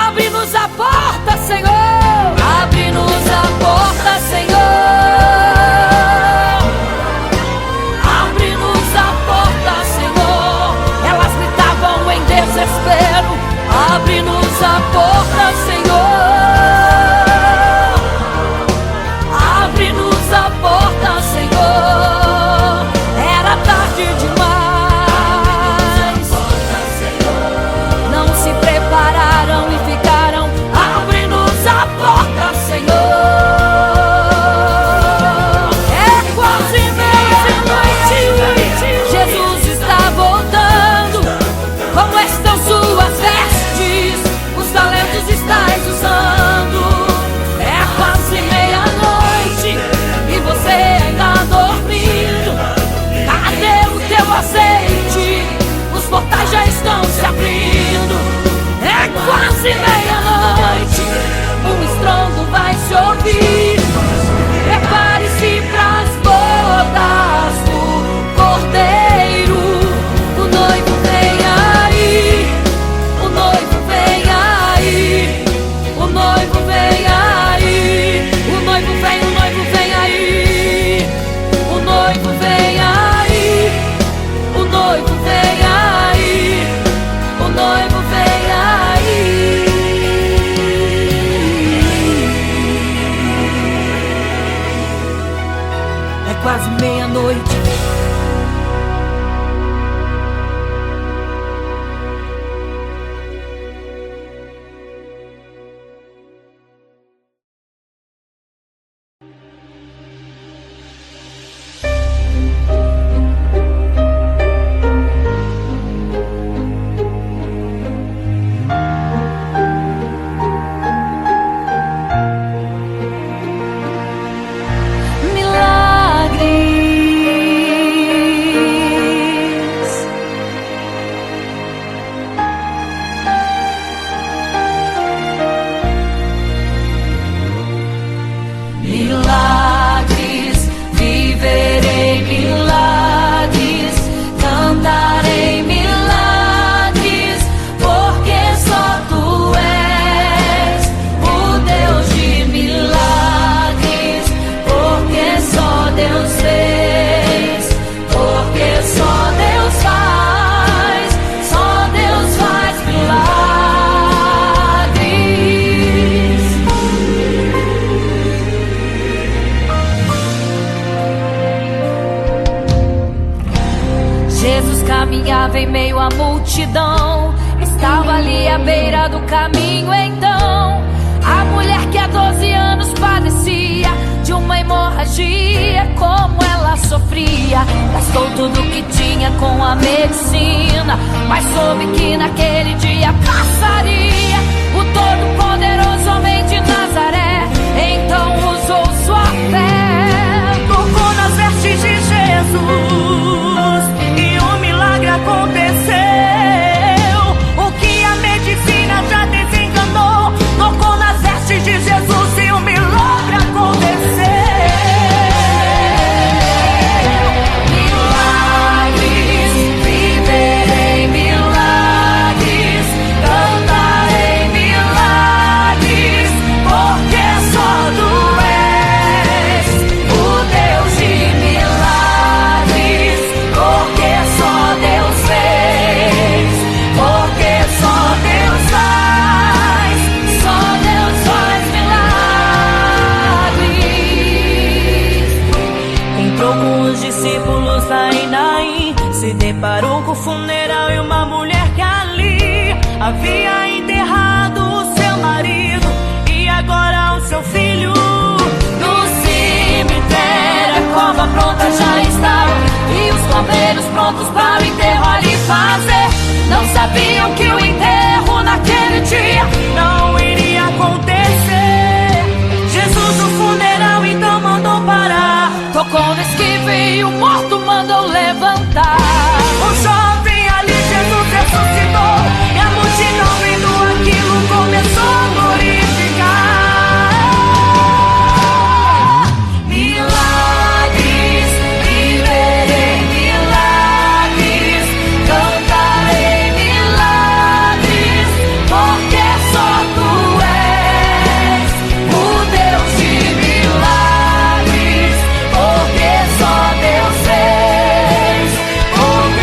abre-nos a porta, Senhor! Abre-nos a porta, Senhor! Abre-nos a porta, Senhor! Elas gritavam em desespero: abre-nos a porta, Senhor! Abre-nos a porta, Senhor! Era tarde demais. Não se prepararam e ficaram: abre-nos a teu azeite, os portais já estão se abrindo. É quase meia-noite, um estrondo vai se ouvir. Prepare-se pras bodas do Cordeiro. O noivo vem aí, o noivo vem aí, o noivo vem aí, o noivo vem, o noivo vem aí, o noivo vem aí, o noivo vem aí, o noivo vem aí. É quase meia-noite. Milagres, viverei milagres, cantarei milagres, porque só tu és o Deus de milagres, porque só Deus fez, porque só Deus faz milagres. Jesus caminhava em meio à multidão, estava ali à beira do caminho. Então, a mulher que há 12 anos padecia de uma hemorragia, como ela sofria, gastou tudo que tinha com a medicina, mas soube que naquele dia passaria o todo-poderoso homem de Nazaré. Então usou sua fé, tocou nas vestes de Jesus e um milagre aconteceu. O que a medicina já desenganou, tocou nas vestes de Jesus e um milagre aconteceu. Milagres, viverei milagres, cantarei milagres, porque só tu és o Deus de milagres, porque só Deus fez, porque só Deus faz milagres. Entrou com os discípulos lá em Naim, se deparou com o funeral e uma mulher que ali havia enterrado o seu marido e agora o seu filho. No cemitério a cova pronta já estava e os coveiros prontos para o enterro ali fazer. Não sabiam que o enterro naquele dia Não iria acontecer. Jesus no funeral então mandou parar. tocou no esquive e o morto mandou levantar. O jovem ali Jesus ressuscitou e a multidão vendo aquilo começou a glorificar. Milagres, viverei milagres, cantarei milagres, porque só tu és o Deus de milagres, porque só Deus fez, porque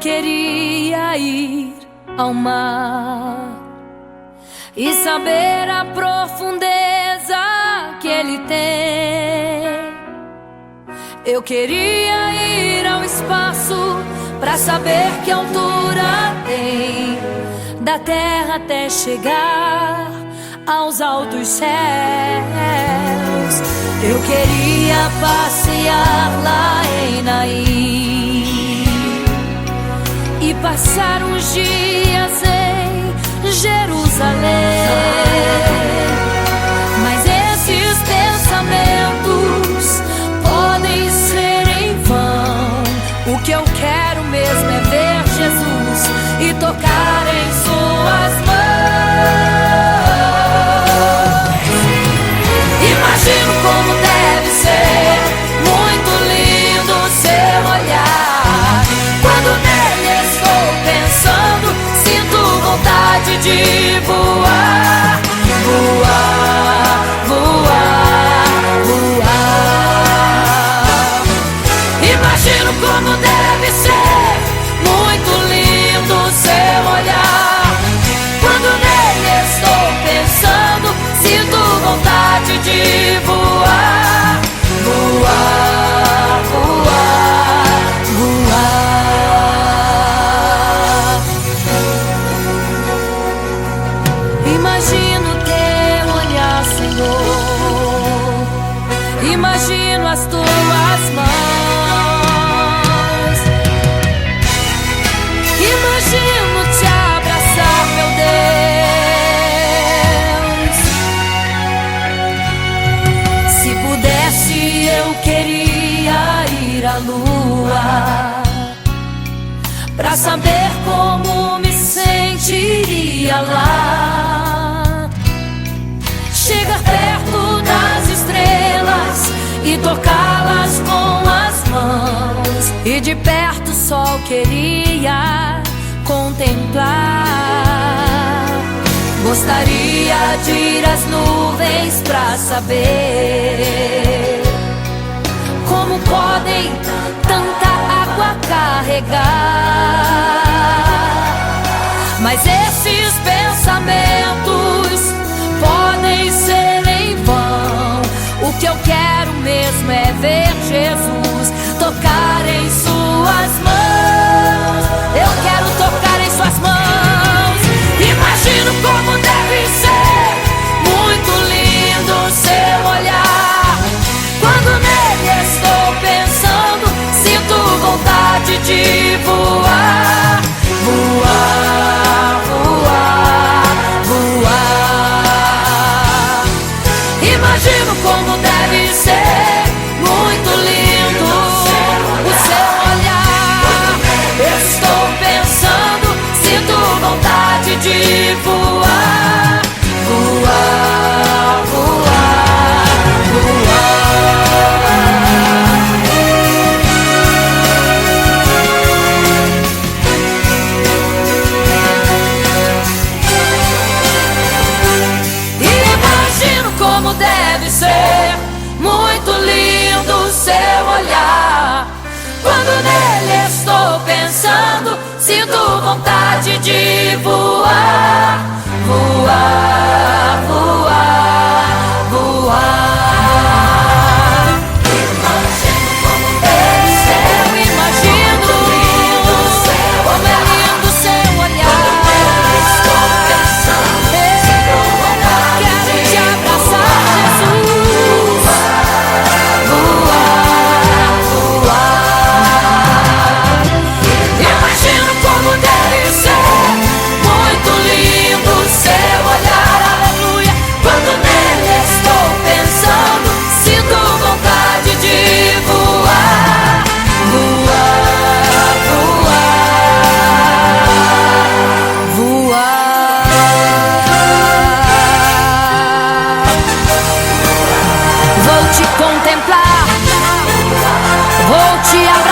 queria ir ao mar e saber a profundeza que ele tem. Eu queria ir ao espaço pra saber que altura tem, da terra até chegar aos altos céus. Eu queria passear lá em Naim e passar uns dias em Jerusalém. Mas esses pensamentos podem ser em vão. O que eu quero mesmo é ver Jesus e tocar em suas mãos. Imagino como deve ser muito lindo seu olhar. Quando nele estou pensando, sinto vontade de voar, voar, voar, voar. Imagino como deve ser muito lindo seu olhar. Quando nele estou pensando, sinto vontade de voar, voar, voar, voar. Imagino teu olhar, Senhor. Imagino as tuas mãos. Imagino te abraçar, meu Deus. Se pudesse, eu queria ir à lua pra saber como me sentiria lá. Chegar perto das estrelas e tocá-las com as mãos, e de perto só queria contemplar. Gostaria de ir às nuvens pra saber como podem tanta água carregar. Mas esses pensamentos podem ser em vão. O que eu quero mesmo é ver Jesus, tocar em suas mãos. Eu quero tocar em suas mãos. Imagino como deve ser muito lindo seu olhar. Quando nele estou pensando, sinto vontade de voar, voar, voar, voar. Imagino como deve ser muito lindo o seu olhar. Estou pensando, sinto vontade de voar, voar, voar, Imagino como deve ser muito lindo o seu olhar. Quando nele estou pensando, sinto vontade de voar, voar, voar, voar. Imagino como deve ser, eu imagino como é lindo o seu olhar. Estou pensando, sinto vontade, quero te abraçar, Jesus. Voar, voar. Imagino como deve ser muito lindo o seu olhar, aleluia. Quando nele estou pensando, sinto vontade de voar, voar, voar, voar. Vou te contemplar, vou te adorar.